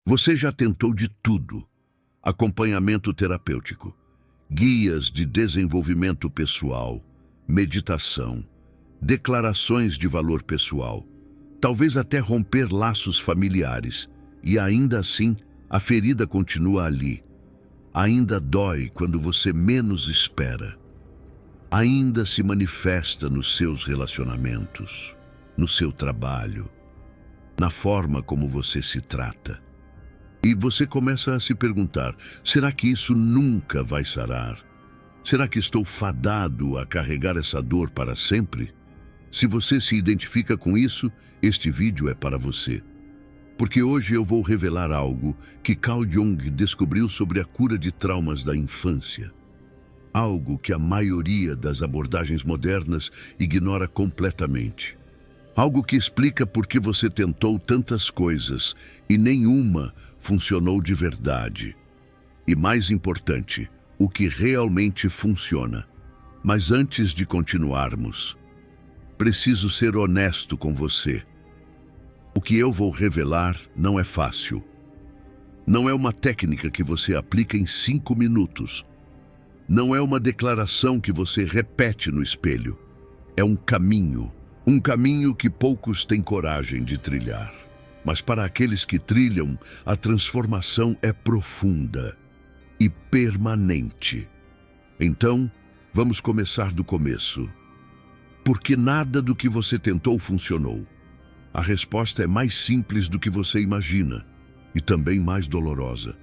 Você já tentou de tudo: acompanhamento terapêutico, guias de desenvolvimento pessoal, meditação, declarações de valor pessoal, talvez até romper laços familiares, e ainda assim a ferida continua ali. Ainda dói quando você menos espera. Ainda se manifesta nos seus relacionamentos, no seu trabalho, na forma como você se trata. E você começa a se perguntar: será que isso nunca vai sarar? Será que estou fadado a carregar essa dor para sempre? Se você se identifica com isso, este vídeo é para você. Porque hoje eu vou revelar algo que Carl Jung descobriu sobre a cura de traumas da infância. Algo que a maioria das abordagens modernas ignora completamente. Algo que explica por que você tentou tantas coisas e nenhuma funcionou de verdade. E mais importante, o que realmente funciona. Mas antes de continuarmos, preciso ser honesto com você. O que eu vou revelar não é fácil. Não é uma técnica que você aplica em 5 minutos. Não é uma declaração que você repete no espelho. É um caminho que poucos têm coragem de trilhar. Mas para aqueles que trilham, a transformação é profunda e permanente. Então, vamos começar do começo. Porque nada do que você tentou funcionou. A resposta é mais simples do que você imagina e também mais dolorosa.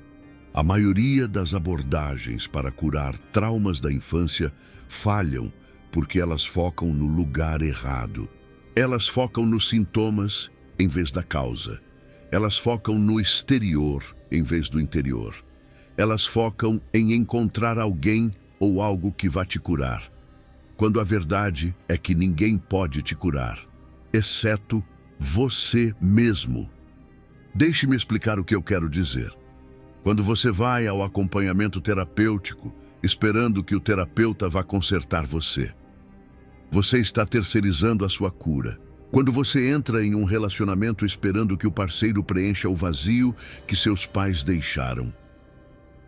A maioria das abordagens para curar traumas da infância falham porque elas focam no lugar errado. Elas focam nos sintomas em vez da causa. Elas focam no exterior em vez do interior. Elas focam em encontrar alguém ou algo que vá te curar, quando a verdade é que ninguém pode te curar, exceto você mesmo. Deixe-me explicar o que eu quero dizer. Quando você vai ao acompanhamento terapêutico, esperando que o terapeuta vá consertar você, você está terceirizando a sua cura. Quando você entra em um relacionamento esperando que o parceiro preencha o vazio que seus pais deixaram,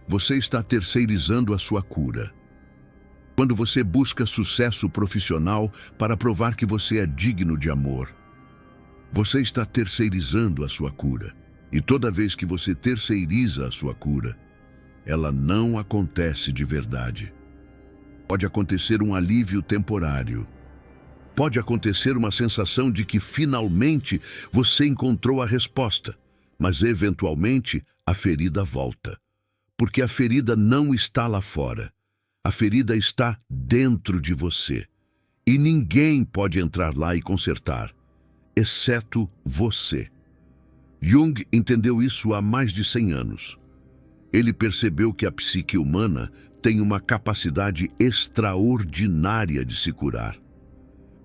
você está terceirizando a sua cura. Quando você busca sucesso profissional para provar que você é digno de amor, você está terceirizando a sua cura. E toda vez que você terceiriza a sua cura, ela não acontece de verdade. Pode acontecer um alívio temporário. Pode acontecer uma sensação de que finalmente você encontrou a resposta, mas eventualmente a ferida volta. Porque a ferida não está lá fora. A ferida está dentro de você. E ninguém pode entrar lá e consertar, exceto você. Jung entendeu isso há mais de 100 anos. Ele percebeu que a psique humana tem uma capacidade extraordinária de se curar.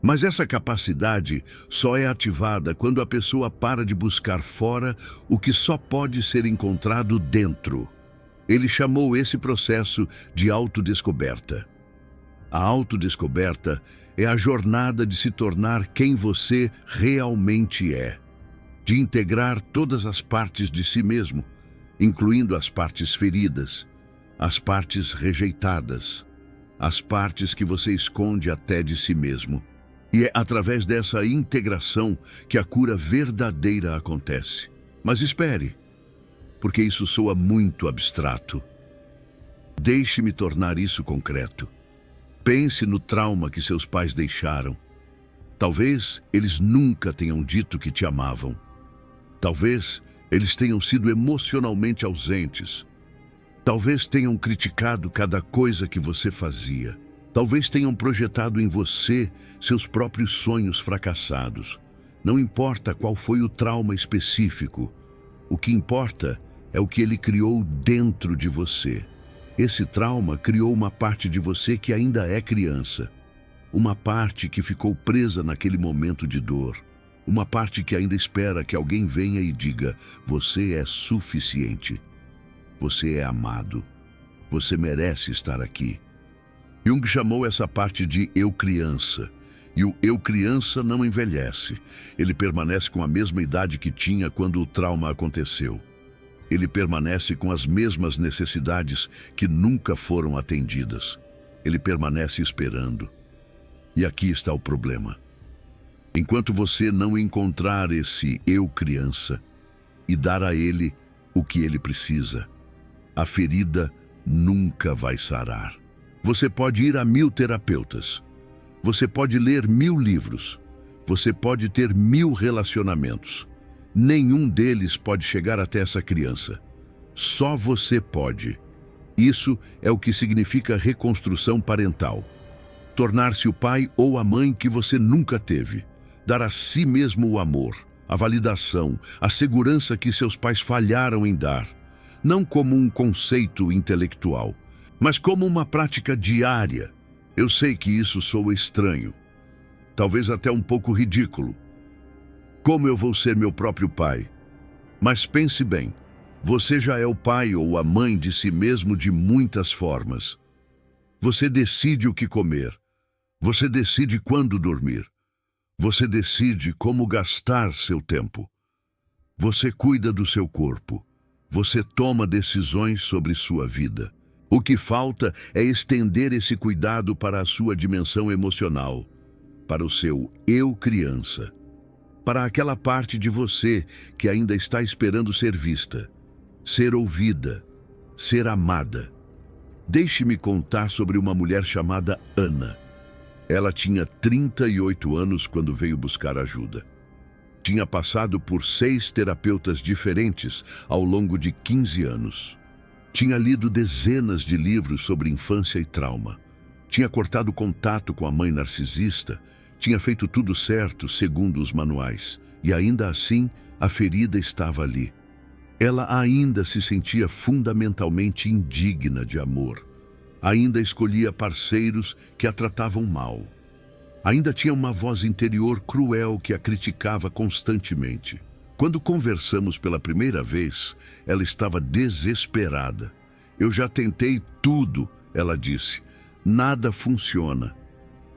Mas essa capacidade só é ativada quando a pessoa para de buscar fora o que só pode ser encontrado dentro. Ele chamou esse processo de autodescoberta. A autodescoberta é a jornada de se tornar quem você realmente é, de integrar todas as partes de si mesmo, incluindo as partes feridas, as partes rejeitadas, as partes que você esconde até de si mesmo. E é através dessa integração que a cura verdadeira acontece. Mas espere, porque isso soa muito abstrato. Deixe-me tornar isso concreto. Pense no trauma que seus pais deixaram. Talvez eles nunca tenham dito que te amavam. Talvez eles tenham sido emocionalmente ausentes. Talvez tenham criticado cada coisa que você fazia. Talvez tenham projetado em você seus próprios sonhos fracassados. Não importa qual foi o trauma específico. O que importa é o que ele criou dentro de você. Esse trauma criou uma parte de você que ainda é criança. Uma parte que ficou presa naquele momento de dor. Uma parte que ainda espera que alguém venha e diga: você é suficiente. Você é amado. Você merece estar aqui. Jung chamou essa parte de eu criança. E o eu criança não envelhece. Ele permanece com a mesma idade que tinha quando o trauma aconteceu. Ele permanece com as mesmas necessidades que nunca foram atendidas. Ele permanece esperando. E aqui está o problema. Enquanto você não encontrar esse eu criança e dar a ele o que ele precisa, a ferida nunca vai sarar. Você pode ir a 1000 terapeutas. Você pode ler 1000 livros. Você pode ter 1000 relacionamentos. Nenhum deles pode chegar até essa criança. Só você pode. Isso é o que significa reconstrução parental. Tornar-se o pai ou a mãe que você nunca teve. Dar a si mesmo o amor, a validação, a segurança que seus pais falharam em dar. Não como um conceito intelectual, mas como uma prática diária. Eu sei que isso soa estranho, talvez até um pouco ridículo. Como eu vou ser meu próprio pai? Mas pense bem, você já é o pai ou a mãe de si mesmo de muitas formas. Você decide o que comer. Você decide quando dormir. Você decide como gastar seu tempo. Você cuida do seu corpo. Você toma decisões sobre sua vida. O que falta é estender esse cuidado para a sua dimensão emocional, para o seu eu criança, para aquela parte de você que ainda está esperando ser vista, ser ouvida, ser amada. Deixe-me contar sobre uma mulher chamada Ana. Ela tinha 38 anos quando veio buscar ajuda. Tinha passado por 6 terapeutas diferentes ao longo de 15 anos. Tinha lido dezenas de livros sobre infância e trauma. Tinha cortado contato com a mãe narcisista. Tinha feito tudo certo, segundo os manuais. E ainda assim, a ferida estava ali. Ela ainda se sentia fundamentalmente indigna de amor. Ainda escolhia parceiros que a tratavam mal. Ainda tinha uma voz interior cruel que a criticava constantemente. Quando conversamos pela primeira vez, ela estava desesperada. Eu já tentei tudo, ela disse. Nada funciona.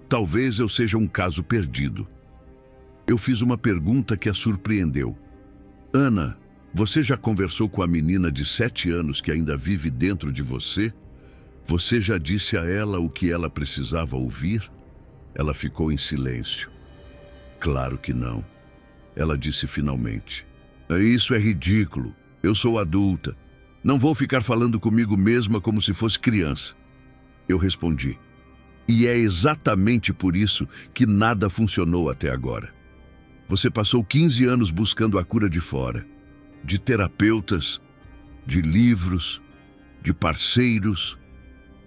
Talvez eu seja um caso perdido. Eu fiz uma pergunta que a surpreendeu. Ana, você já conversou com a menina de 7 anos que ainda vive dentro de você? Você já disse a ela o que ela precisava ouvir? Ela ficou em silêncio. Claro que não. Ela disse finalmente. Isso é ridículo. Eu sou adulta. Não vou ficar falando comigo mesma como se fosse criança. Eu respondi. E é exatamente por isso que nada funcionou até agora. Você passou 15 anos buscando a cura de fora. De terapeutas, de livros, de parceiros.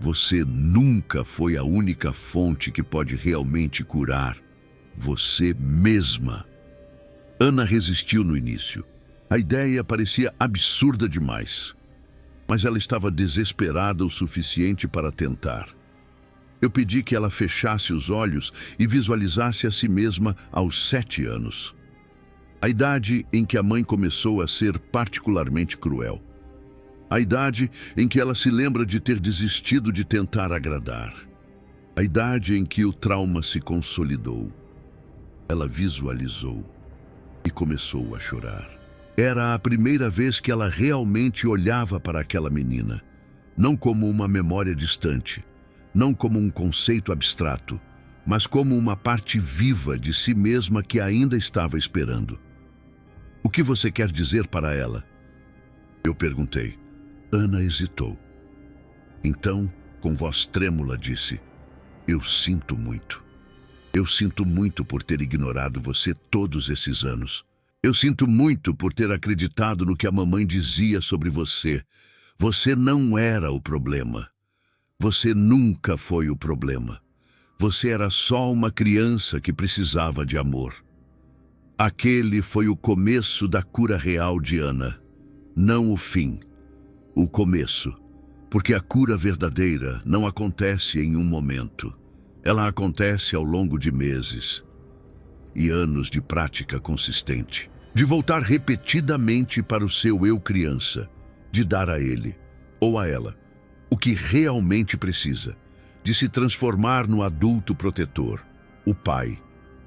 Você nunca foi a única fonte que pode realmente curar você mesma. Ana resistiu no início. A ideia parecia absurda demais, mas ela estava desesperada o suficiente para tentar. Eu pedi que ela fechasse os olhos e visualizasse a si mesma aos 7 anos. A idade em que a mãe começou a ser particularmente cruel. A idade em que ela se lembra de ter desistido de tentar agradar. A idade em que o trauma se consolidou. Ela visualizou e começou a chorar. Era a primeira vez que ela realmente olhava para aquela menina, não como uma memória distante, não como um conceito abstrato, mas como uma parte viva de si mesma que ainda estava esperando. O que você quer dizer para ela? Eu perguntei. Ana hesitou. Então, com voz trêmula, disse: Eu sinto muito. Eu sinto muito por ter ignorado você todos esses anos. Eu sinto muito por ter acreditado no que a mamãe dizia sobre você. Você não era o problema. Você nunca foi o problema. Você era só uma criança que precisava de amor. Aquele foi o começo da cura real de Ana, não o fim. O começo, porque a cura verdadeira não acontece em um momento. Ela acontece ao longo de meses e anos de prática consistente, de voltar repetidamente para o seu eu criança, de dar a ele, ou a ela, o que realmente precisa, de se transformar no adulto protetor, o pai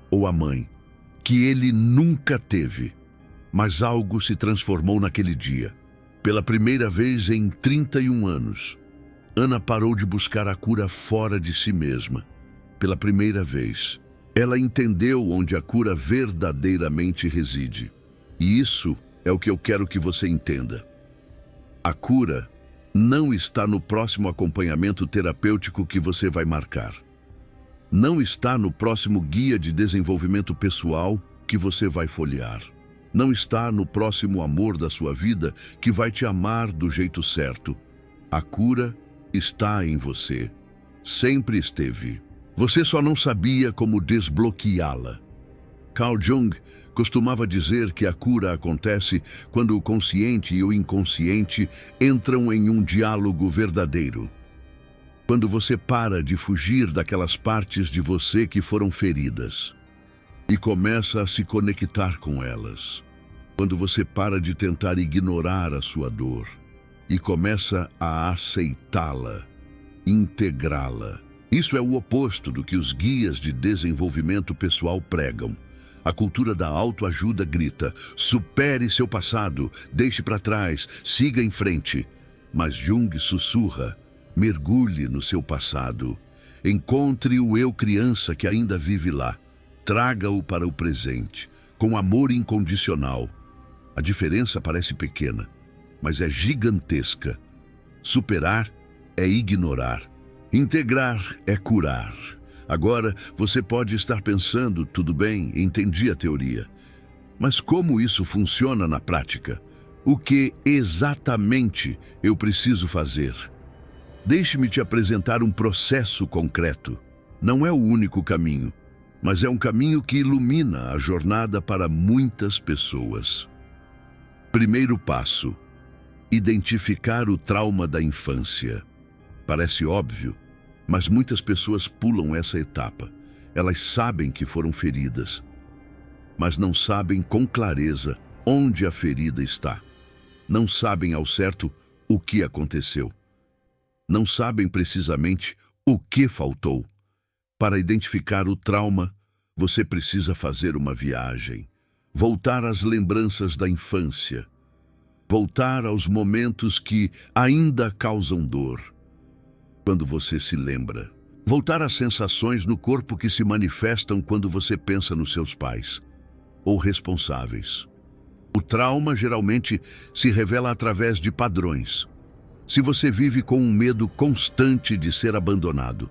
ou a mãe, que ele nunca teve, mas algo se transformou naquele dia. Pela primeira vez em 31 anos, Ana parou de buscar a cura fora de si mesma. Pela primeira vez, ela entendeu onde a cura verdadeiramente reside. E isso é o que eu quero que você entenda. A cura não está no próximo acompanhamento terapêutico que você vai marcar. Não está no próximo guia de desenvolvimento pessoal que você vai folhear. Não está no próximo amor da sua vida que vai te amar do jeito certo. A cura está em você. Sempre esteve. Você só não sabia como desbloqueá-la. Carl Jung costumava dizer que a cura acontece quando o consciente e o inconsciente entram em um diálogo verdadeiro. Quando você para de fugir daquelas partes de você que foram feridas e começa a se conectar com elas. Quando você para de tentar ignorar a sua dor e começa a aceitá-la, integrá-la. Isso é o oposto do que os guias de desenvolvimento pessoal pregam. A cultura da autoajuda grita: supere seu passado, deixe para trás, siga em frente. Mas Jung sussurra: mergulhe no seu passado. Encontre o eu criança que ainda vive lá. Traga-o para o presente, com amor incondicional. A diferença parece pequena, mas é gigantesca. Superar é ignorar. Integrar é curar. Agora, você pode estar pensando, tudo bem, entendi a teoria. Mas como isso funciona na prática? O que exatamente eu preciso fazer? Deixe-me te apresentar um processo concreto. Não é o único caminho, mas é um caminho que ilumina a jornada para muitas pessoas. Primeiro passo: identificar o trauma da infância. Parece óbvio, mas muitas pessoas pulam essa etapa. Elas sabem que foram feridas, mas não sabem com clareza onde a ferida está. Não sabem ao certo o que aconteceu. Não sabem precisamente o que faltou. Para identificar o trauma, você precisa fazer uma viagem. Voltar às lembranças da infância. Voltar aos momentos que ainda causam dor. Quando você se lembra. Voltar às sensações no corpo que se manifestam quando você pensa nos seus pais ou responsáveis. O trauma geralmente se revela através de padrões. Se você vive com um medo constante de ser abandonado,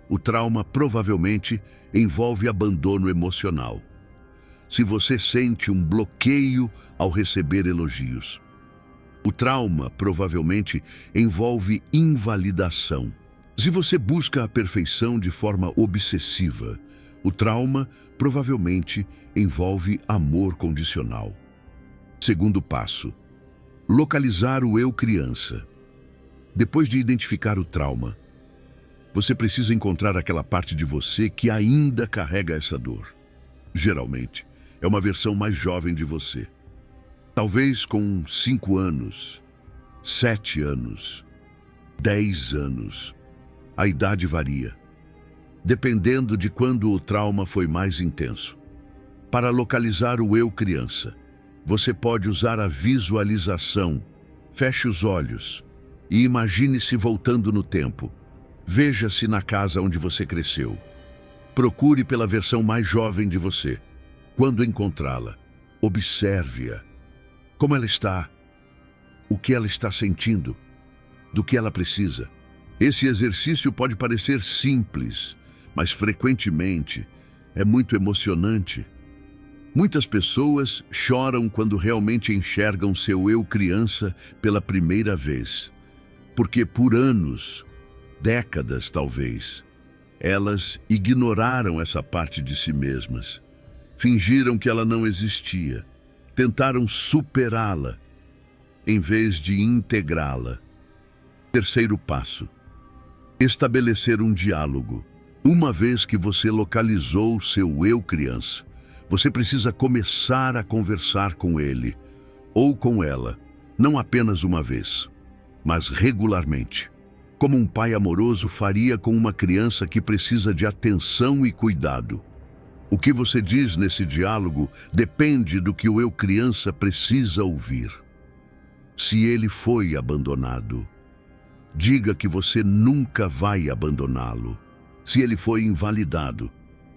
o trauma provavelmente envolve abandono emocional. Se você sente um bloqueio ao receber elogios, o trauma provavelmente envolve invalidação. Se você busca a perfeição de forma obsessiva, o trauma provavelmente envolve amor condicional. Segundo passo: localizar o eu criança. Depois de identificar o trauma, você precisa encontrar aquela parte de você que ainda carrega essa dor. Geralmente, é uma versão mais jovem de você. Talvez com 5 anos, 7 anos, 10 anos. A idade varia, dependendo de quando o trauma foi mais intenso. Para localizar o eu criança, você pode usar a visualização. Feche os olhos e imagine-se voltando no tempo. Veja-se na casa onde você cresceu. Procure pela versão mais jovem de você. Quando encontrá-la, observe-a. Como ela está? O que ela está sentindo? Do que ela precisa? Esse exercício pode parecer simples, mas frequentemente é muito emocionante. Muitas pessoas choram quando realmente enxergam seu eu criança pela primeira vez, porque por anos, décadas talvez, elas ignoraram essa parte de si mesmas, fingiram que ela não existia, tentaram superá-la, em vez de integrá-la. Terceiro passo: estabelecer um diálogo. Uma vez que você localizou seu eu criança, você precisa começar a conversar com ele, ou com ela, não apenas uma vez, mas regularmente, como um pai amoroso faria com uma criança que precisa de atenção e cuidado. O que você diz nesse diálogo depende do que o eu criança precisa ouvir. Se ele foi abandonado, diga que você nunca vai abandoná-lo. Se ele foi invalidado,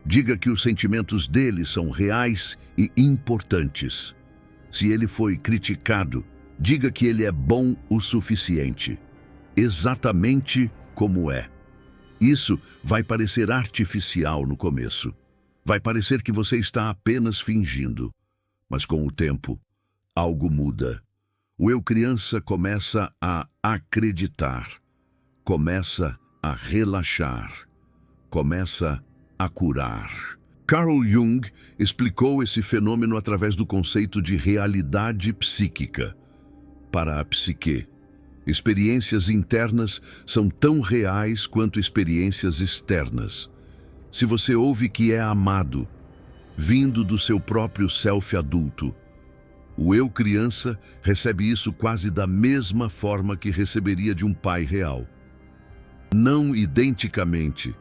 diga que os sentimentos dele são reais e importantes. Se ele foi criticado, diga que ele é bom o suficiente, exatamente como é. Isso vai parecer artificial no começo. Vai parecer que você está apenas fingindo. Mas com o tempo, algo muda. O eu criança começa a acreditar, começa a relaxar, começa a curar. Carl Jung explicou esse fenômeno através do conceito de realidade psíquica. Para a psique, experiências internas são tão reais quanto experiências externas. Se você ouve que é amado, vindo do seu próprio self adulto, o eu criança recebe isso quase da mesma forma que receberia de um pai real. Não identicamente,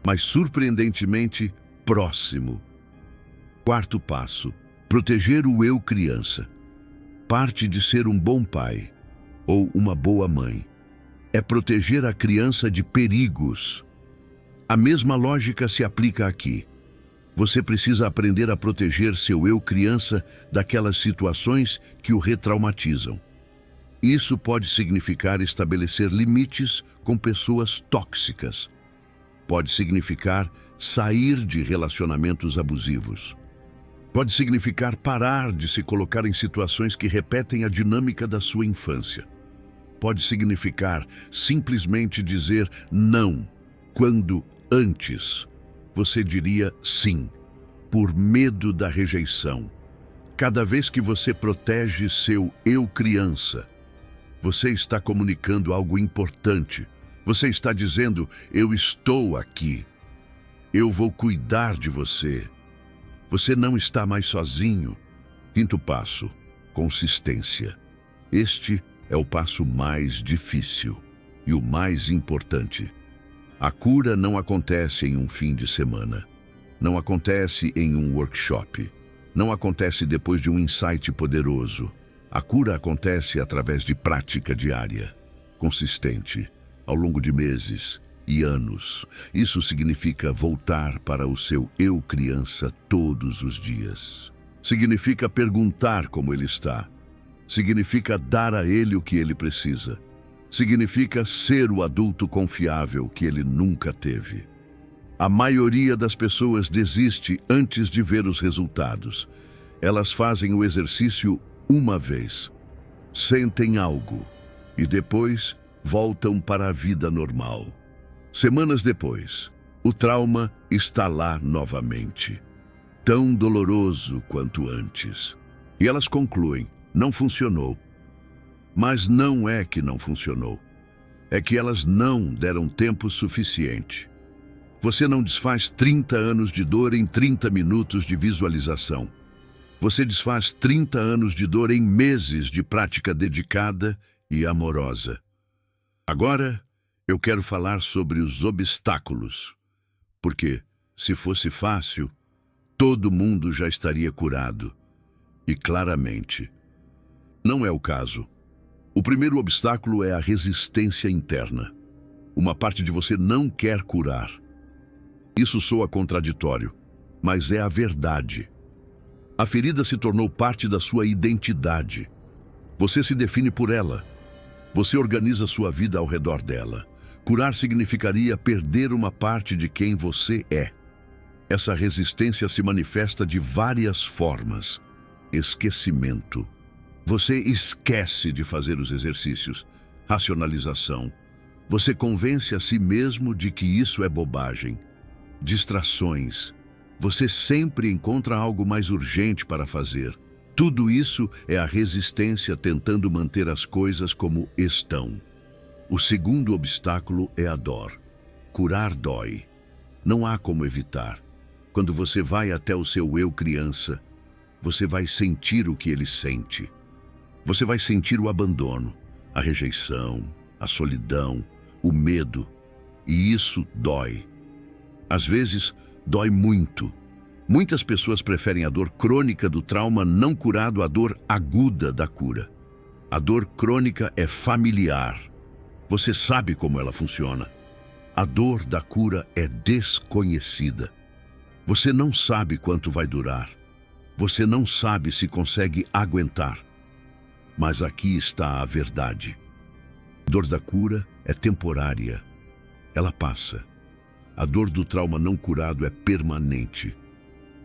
mas surpreendentemente próximo. Quarto passo: proteger o eu criança. Parte de ser um bom pai ou uma boa mãe é proteger a criança de perigos. A mesma lógica se aplica aqui. Você precisa aprender a proteger seu eu criança daquelas situações que o retraumatizam. Isso pode significar estabelecer limites com pessoas tóxicas. Pode significar sair de relacionamentos abusivos. Pode significar parar de se colocar em situações que repetem a dinâmica da sua infância. Pode significar simplesmente dizer não, quando antes você diria sim, por medo da rejeição. Cada vez que você protege seu eu criança, você está comunicando algo importante. Você está dizendo: eu estou aqui. Eu vou cuidar de você. Você não está mais sozinho. Quinto passo: consistência. Este é o passo mais difícil e o mais importante. A cura não acontece em um fim de semana. Não acontece em um workshop. Não acontece depois de um insight poderoso. A cura acontece através de prática diária, consistente, ao longo de meses e anos. Isso significa voltar para o seu eu criança todos os dias. Significa perguntar como ele está. Significa dar a ele o que ele precisa. Significa ser o adulto confiável que ele nunca teve. A maioria das pessoas desiste antes de ver os resultados. Elas fazem o exercício uma vez, sentem algo e depois voltam para a vida normal. Semanas depois, o trauma está lá novamente, tão doloroso quanto antes. E elas concluem: não funcionou. Mas não é que não funcionou. É que elas não deram tempo suficiente. Você não desfaz 30 anos de dor em 30 minutos de visualização. Você desfaz 30 anos de dor em meses de prática dedicada e amorosa. Agora, eu quero falar sobre os obstáculos. Porque, se fosse fácil, todo mundo já estaria curado. E claramente, não é o caso. O primeiro obstáculo é a resistência interna. Uma parte de você não quer curar. Isso soa contraditório, mas é a verdade. A ferida se tornou parte da sua identidade. Você se define por ela. Você organiza sua vida ao redor dela. Curar significaria perder uma parte de quem você é. Essa resistência se manifesta de várias formas. Esquecimento. Você esquece de fazer os exercícios. Racionalização. Você convence a si mesmo de que isso é bobagem. Distrações. Você sempre encontra algo mais urgente para fazer. Tudo isso é a resistência tentando manter as coisas como estão. O segundo obstáculo é a dor. Curar dói. Não há como evitar. Quando você vai até o seu eu criança, você vai sentir o que ele sente. Você vai sentir o abandono, a rejeição, a solidão, o medo. E isso dói. Às vezes, dói muito. Muitas pessoas preferem a dor crônica do trauma não curado à dor aguda da cura. A dor crônica é familiar. Você sabe como ela funciona. A dor da cura é desconhecida. Você não sabe quanto vai durar. Você não sabe se consegue aguentar. Mas aqui está a verdade. A dor da cura é temporária. Ela passa. A dor do trauma não curado é permanente.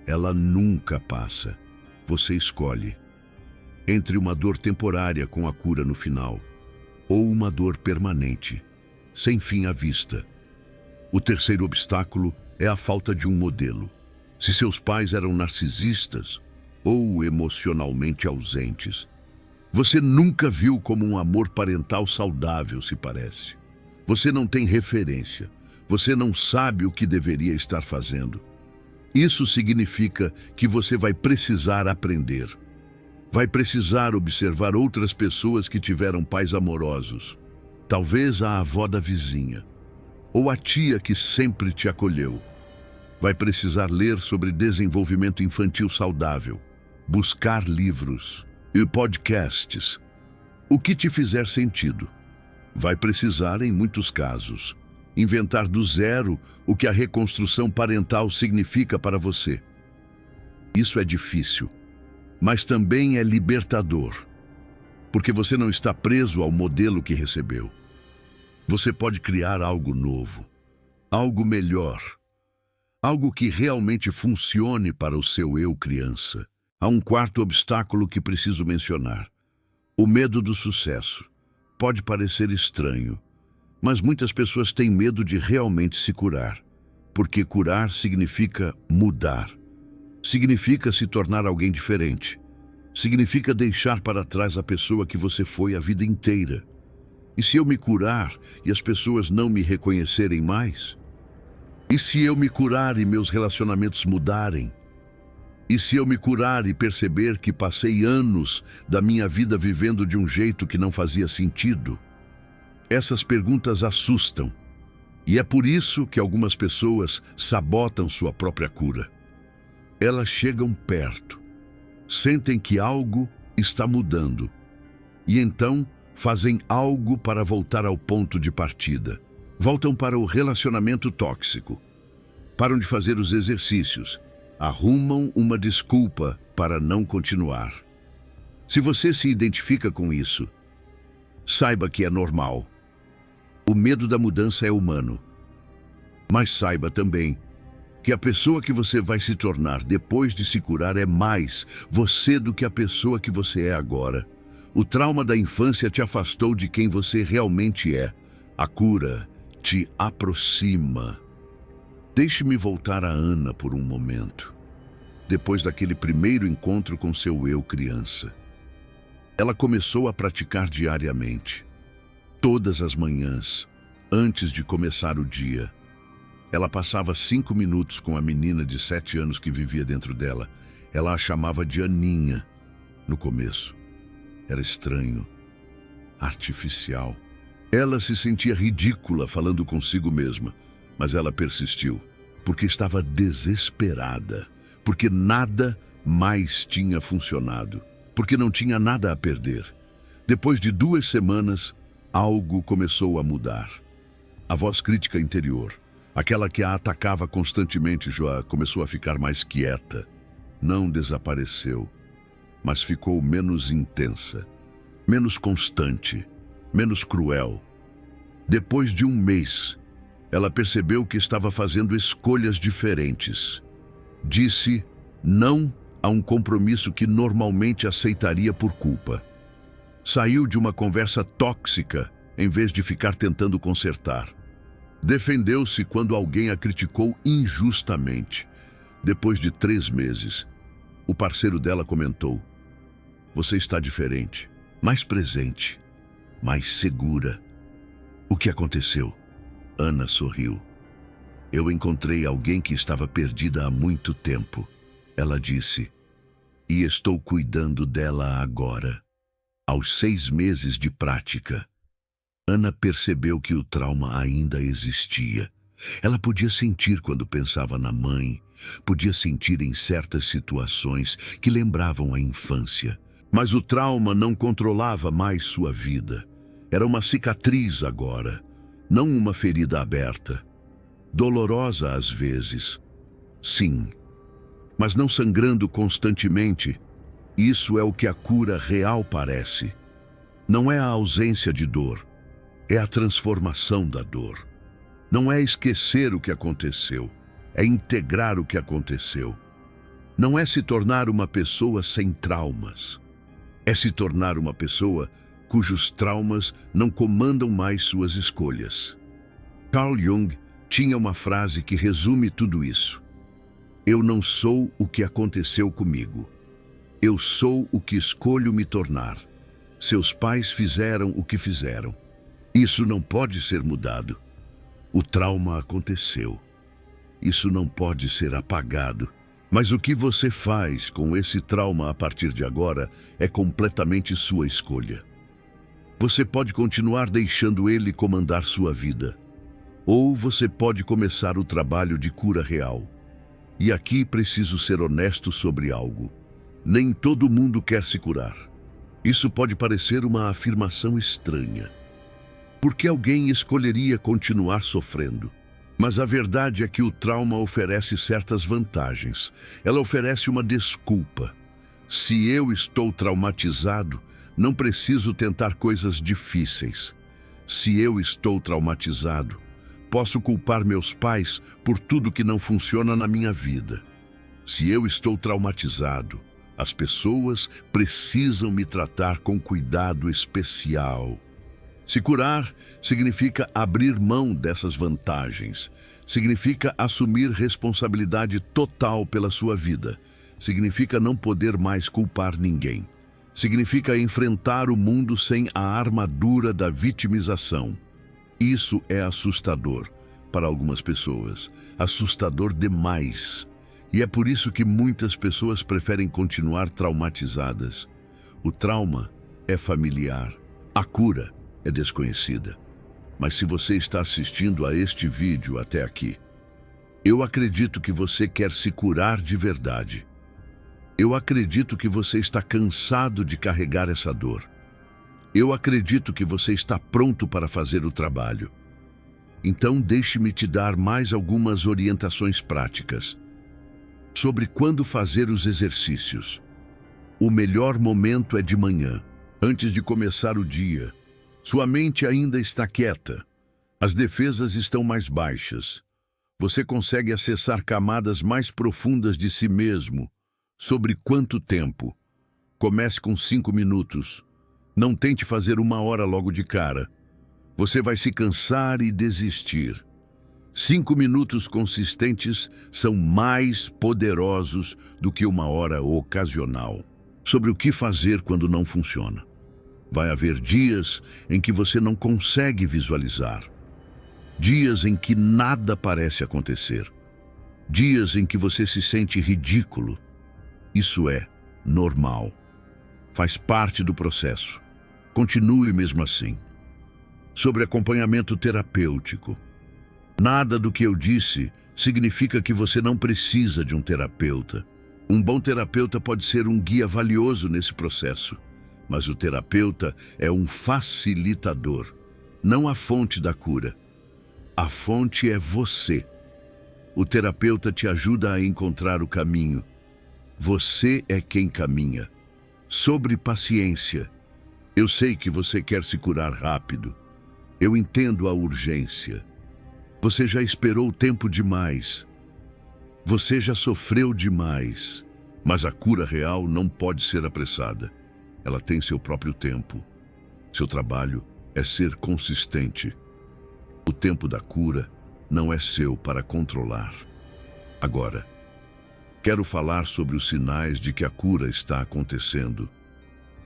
Ela nunca passa. Você escolhe entre uma dor temporária com a cura no final ou uma dor permanente, sem fim à vista. O terceiro obstáculo é a falta de um modelo. Se seus pais eram narcisistas ou emocionalmente ausentes, você nunca viu como um amor parental saudável se parece. Você não tem referência. Você não sabe o que deveria estar fazendo. Isso significa que você vai precisar aprender. Vai precisar observar outras pessoas que tiveram pais amorosos. Talvez a avó da vizinha, ou a tia que sempre te acolheu. Vai precisar ler sobre desenvolvimento infantil saudável, buscar livros e podcasts, o que te fizer sentido. Vai precisar, em muitos casos, inventar do zero o que a reconstrução parental significa para você. Isso é difícil, mas também é libertador, porque você não está preso ao modelo que recebeu. Você pode criar algo novo, algo melhor, algo que realmente funcione para o seu eu criança. Há um quarto obstáculo que preciso mencionar: o medo do sucesso. Pode parecer estranho, mas muitas pessoas têm medo de realmente se curar, porque curar significa mudar. Significa se tornar alguém diferente. Significa deixar para trás a pessoa que você foi a vida inteira. E se eu me curar e as pessoas não me reconhecerem mais? E se eu me curar e meus relacionamentos mudarem? E se eu me curar e perceber que passei anos da minha vida vivendo de um jeito que não fazia sentido? Essas perguntas assustam. E é por isso que algumas pessoas sabotam sua própria cura. Elas chegam perto, sentem que algo está mudando, e então fazem algo para voltar ao ponto de partida. Voltam para o relacionamento tóxico, param de fazer os exercícios, arrumam uma desculpa para não continuar. Se você se identifica com isso, saiba que é normal. O medo da mudança é humano. Mas saiba também que a pessoa que você vai se tornar depois de se curar é mais você do que a pessoa que você é agora. O trauma da infância te afastou de quem você realmente é. A cura te aproxima. Deixe-me voltar a Ana por um momento. Depois daquele primeiro encontro com seu eu criança, ela começou a praticar diariamente. Todas as manhãs, antes de começar o dia, ela passava 5 minutos com a menina de 7 anos que vivia dentro dela. Ela a chamava de Aninha. No começo, era estranho, artificial. Ela se sentia ridícula falando consigo mesma, mas ela persistiu, porque estava desesperada, porque nada mais tinha funcionado, porque não tinha nada a perder. Depois de 2 semanas, algo começou a mudar. A voz crítica interior, aquela que a atacava constantemente, já começou a ficar mais quieta. Não desapareceu, mas ficou menos intensa, menos constante, menos cruel. Depois de 1 mês, ela percebeu que estava fazendo escolhas diferentes. Disse não a um compromisso que normalmente aceitaria por culpa. Saiu de uma conversa tóxica em vez de ficar tentando consertar. Defendeu-se quando alguém a criticou injustamente. Depois de 3 meses, o parceiro dela comentou: "Você está diferente, mais presente, mais segura." O que aconteceu? Ana sorriu. "Eu encontrei alguém que estava perdida há muito tempo," ela disse, "e estou cuidando dela agora." Aos 6 meses de prática, Ana percebeu que o trauma ainda existia. Ela podia sentir quando pensava na mãe, podia sentir em certas situações que lembravam a infância, Mas o trauma não controlava mais sua vida. Era uma cicatriz agora, não uma ferida aberta. Dolorosa às vezes, sim, mas não sangrando constantemente. Isso é o que a cura real parece. Não é a ausência de dor, é a transformação da dor. Não é esquecer o que aconteceu, é integrar o que aconteceu. Não é se tornar uma pessoa sem traumas, é se tornar uma pessoa cujos traumas não comandam mais suas escolhas. Carl Jung tinha uma frase que resume tudo isso. Eu não sou o que aconteceu comigo. Eu sou o que escolho me tornar. Seus pais fizeram o que fizeram. Isso não pode ser mudado. O trauma aconteceu. Isso não pode ser apagado. Mas o que você faz com esse trauma a partir de agora é completamente sua escolha. Você pode continuar deixando ele comandar sua vida. Ou você pode começar o trabalho de cura real. E aqui preciso ser honesto sobre algo. Nem todo mundo quer se curar. Isso pode parecer uma afirmação estranha. Por que alguém escolheria continuar sofrendo? Mas a verdade é que o trauma oferece certas vantagens. Ela oferece uma desculpa. Se eu estou traumatizado, não preciso tentar coisas difíceis. Se eu estou traumatizado, posso culpar meus pais por tudo que não funciona na minha vida. Se eu estou traumatizado, as pessoas precisam me tratar com cuidado especial. Se curar significa abrir mão dessas vantagens. Significa assumir responsabilidade total pela sua vida. Significa não poder mais culpar ninguém. Significa enfrentar o mundo sem a armadura da vitimização. Isso é assustador para algumas pessoas. Assustador demais. E é por isso que muitas pessoas preferem continuar traumatizadas. O trauma é familiar. A cura é desconhecida. Mas se você está assistindo a este vídeo até aqui, eu acredito que você quer se curar de verdade. Eu acredito que você está cansado de carregar essa dor. Eu acredito que você está pronto para fazer o trabalho. Então deixe-me te dar mais algumas orientações práticas sobre quando fazer os exercícios. O melhor momento é de manhã, antes de começar o dia. Sua mente ainda está quieta. As defesas estão mais baixas. Você consegue acessar camadas mais profundas de si mesmo. Sobre quanto tempo? Comece com 5 minutos. Não tente fazer 1 hora logo de cara. Você vai se cansar e desistir. 5 minutos consistentes são mais poderosos do que 1 hora ocasional. Sobre o que fazer quando não funciona. Vai haver dias em que você não consegue visualizar. Dias em que nada parece acontecer. Dias em que você se sente ridículo. Isso é normal. Faz parte do processo. Continue mesmo assim. Sobre acompanhamento terapêutico. Nada do que eu disse significa que você não precisa de um terapeuta. Um bom terapeuta pode ser um guia valioso nesse processo, mas o terapeuta é um facilitador, não a fonte da cura. A fonte é você. O terapeuta te ajuda a encontrar o caminho. Você é quem caminha. Sobre paciência. Eu sei que você quer se curar rápido. Eu entendo a urgência. Você já esperou tempo demais. Você já sofreu demais. Mas a cura real não pode ser apressada. Ela tem seu próprio tempo. Seu trabalho é ser consistente. O tempo da cura não é seu para controlar. Agora, quero falar sobre os sinais de que a cura está acontecendo.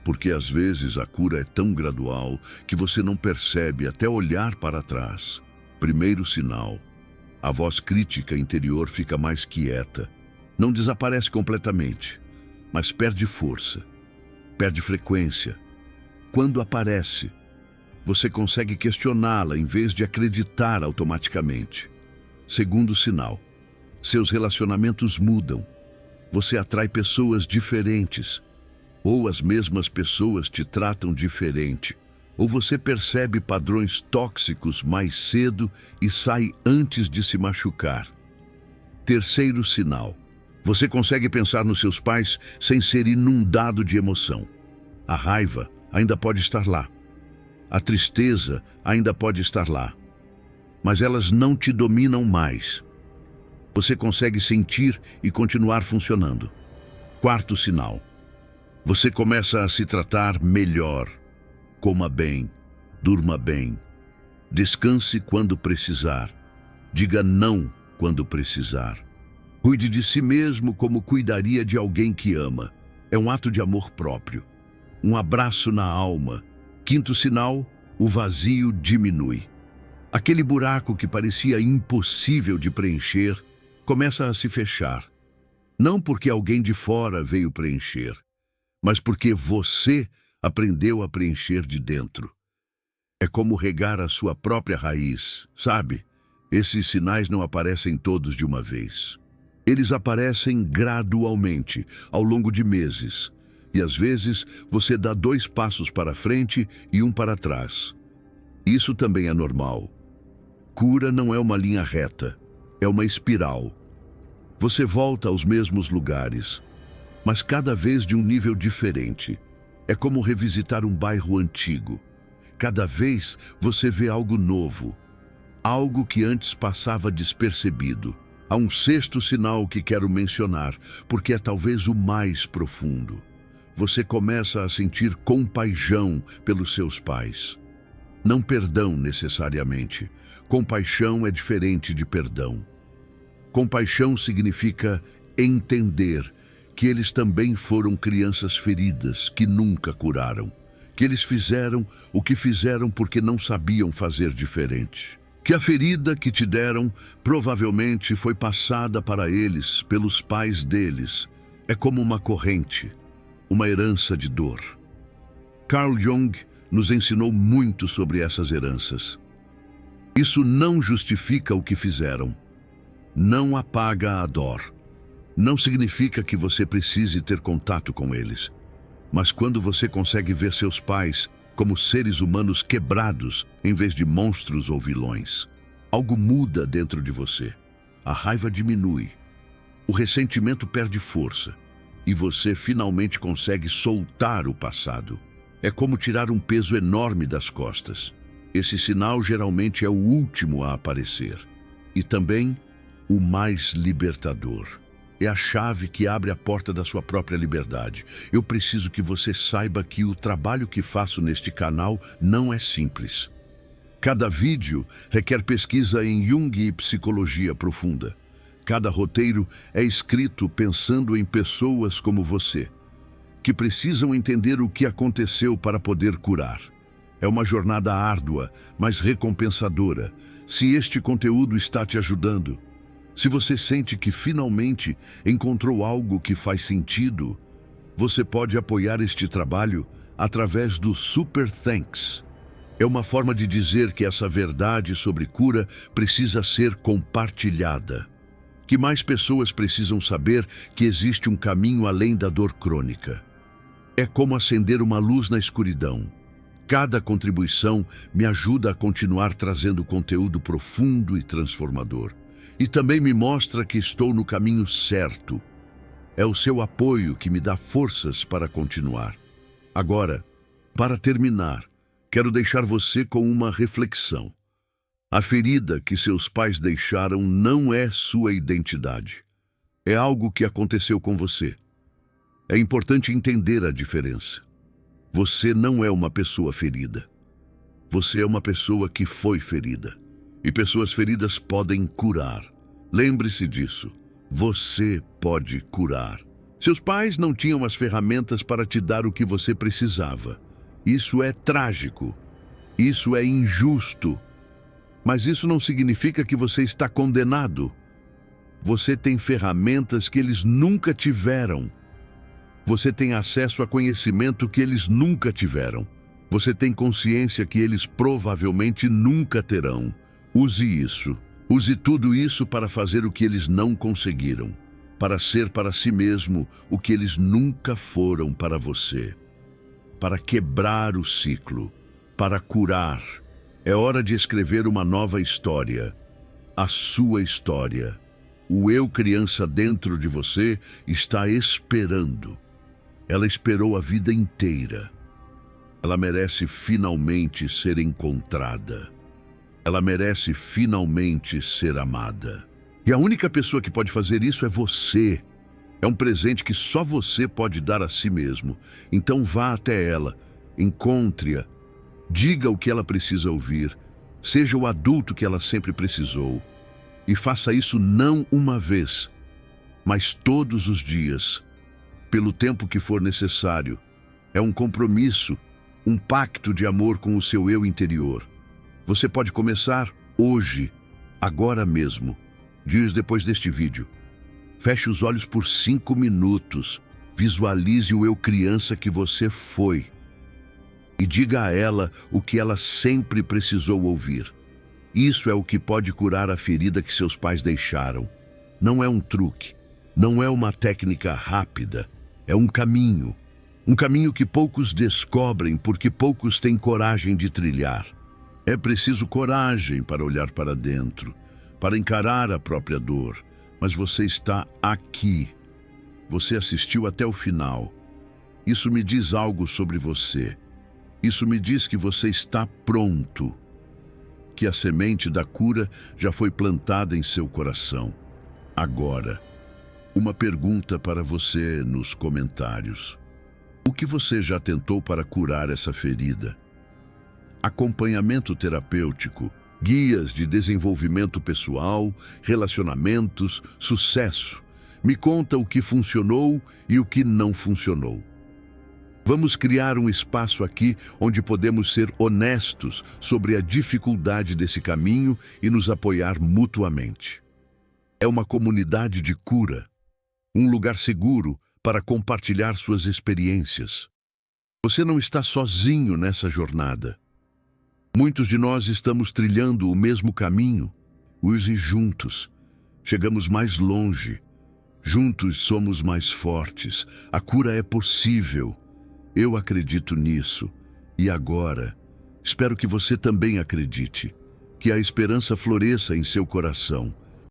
Porque às vezes a cura é tão gradual que você não percebe até olhar para trás. Primeiro sinal: a voz crítica interior fica mais quieta. Não desaparece completamente, mas perde força, perde frequência. Quando aparece, você consegue questioná-la em vez de acreditar automaticamente. Segundo sinal: seus relacionamentos mudam. Você atrai pessoas diferentes. ou as mesmas pessoas te tratam diferente, ou você percebe padrões tóxicos mais cedo e sai antes de se machucar. Terceiro sinal. Você consegue pensar nos seus pais sem ser inundado de emoção. A raiva ainda pode estar lá. A tristeza ainda pode estar lá. Mas elas não te dominam mais. Você consegue sentir e continuar funcionando. Quarto sinal. Você começa a se tratar melhor. Coma bem, durma bem. Descanse quando precisar. Diga não quando precisar. Cuide de si mesmo como cuidaria de alguém que ama. É um ato de amor próprio. Um abraço na alma. Quinto sinal, o vazio diminui. Aquele buraco que parecia impossível de preencher começa a se fechar. Não porque alguém de fora veio preencher, mas porque você aprendeu a preencher de dentro. É como regar a sua própria raiz, sabe? Esses sinais não aparecem todos de uma vez. Eles aparecem gradualmente, ao longo de meses. E às vezes você dá 2 passos para frente e 1 para trás. Isso também é normal. Cura não é uma linha reta, é uma espiral. Você volta aos mesmos lugares, mas cada vez de um nível diferente. É como revisitar um bairro antigo. Cada vez você vê algo novo, algo que antes passava despercebido. Há um sexto sinal que quero mencionar, porque é talvez o mais profundo. Você começa a sentir compaixão pelos seus pais. Não perdão necessariamente. Compaixão é diferente de perdão. Compaixão significa entender que eles também foram crianças feridas que nunca curaram. Que eles fizeram o que fizeram porque não sabiam fazer diferente. Que a ferida que te deram provavelmente foi passada para eles pelos pais deles. É como uma corrente, uma herança de dor. Carl Jung nos ensinou muito sobre essas heranças. Isso não justifica o que fizeram. Não apaga a dor. Não significa que você precise ter contato com eles. Mas quando você consegue ver seus pais como seres humanos quebrados em vez de monstros ou vilões, algo muda dentro de você. A raiva diminui. O ressentimento perde força. E você finalmente consegue soltar o passado. É como tirar um peso enorme das costas. Esse sinal geralmente é o último a aparecer. E também o mais libertador. É a chave que abre a porta da sua própria liberdade. Eu preciso que você saiba que o trabalho que faço neste canal não é simples. Cada vídeo requer pesquisa em Jung e psicologia profunda. Cada roteiro é escrito pensando em pessoas como você, que precisam entender o que aconteceu para poder curar. É uma jornada árdua, mas recompensadora. Se este conteúdo está te ajudando, se você sente que finalmente encontrou algo que faz sentido, você pode apoiar este trabalho através do Super Thanks. É uma forma de dizer que essa verdade sobre cura precisa ser compartilhada. Que mais pessoas precisam saber que existe um caminho além da dor crônica. É como acender uma luz na escuridão. Cada contribuição me ajuda a continuar trazendo conteúdo profundo e transformador. E também me mostra que estou no caminho certo. É o seu apoio que me dá forças para continuar. Agora, para terminar, quero deixar você com uma reflexão. A ferida que seus pais deixaram não é sua identidade. É algo que aconteceu com você. É importante entender a diferença. Você não é uma pessoa ferida. Você é uma pessoa que foi ferida. E pessoas feridas podem curar. Lembre-se disso. Você pode curar. Seus pais não tinham as ferramentas para te dar o que você precisava. Isso é trágico. Isso é injusto. Mas isso não significa que você está condenado. Você tem ferramentas que eles nunca tiveram. Você tem acesso a conhecimento que eles nunca tiveram. Você tem consciência que eles provavelmente nunca terão. Use isso. Use tudo isso para fazer o que eles não conseguiram. para ser para si mesmo o que eles nunca foram para você, para quebrar o ciclo, para curar. É hora de escrever uma nova história, a sua história. O eu criança dentro de você está esperando. Ela esperou a vida inteira. Ela merece finalmente ser encontrada. Ela merece finalmente ser amada. E a única pessoa que pode fazer isso é você. É um presente que só você pode dar a si mesmo. Então vá até ela, encontre-a, diga o que ela precisa ouvir, seja o adulto que ela sempre precisou. E faça isso não uma vez, mas todos os dias, pelo tempo que for necessário. É um compromisso, um pacto de amor com o seu eu interior. Você pode começar hoje, agora mesmo, dias depois deste vídeo. Feche os olhos por 5 minutos, visualize o eu criança que você foi e diga a ela o que ela sempre precisou ouvir. Isso é o que pode curar a ferida que seus pais deixaram. Não é um truque, não é uma técnica rápida, é um caminho que poucos descobrem porque poucos têm coragem de trilhar. É preciso coragem para olhar para dentro, para encarar a própria dor, mas você está aqui. Você assistiu até o final. Isso me diz algo sobre você. Isso me diz que você está pronto, que a semente da cura já foi plantada em seu coração. Agora, uma pergunta para você nos comentários. O que você já tentou para curar essa ferida? Acompanhamento terapêutico, guias de desenvolvimento pessoal, relacionamentos, sucesso. Me conta o que funcionou e o que não funcionou. Vamos criar um espaço aqui onde podemos ser honestos sobre a dificuldade desse caminho e nos apoiar mutuamente. É uma comunidade de cura, um lugar seguro para compartilhar suas experiências. Você não está sozinho nessa jornada. Muitos de nós estamos trilhando o mesmo caminho. Use juntos. Chegamos mais longe. Juntos somos mais fortes. A cura é possível. Eu acredito nisso. E agora, espero que você também acredite. Que a esperança floresça em seu coração.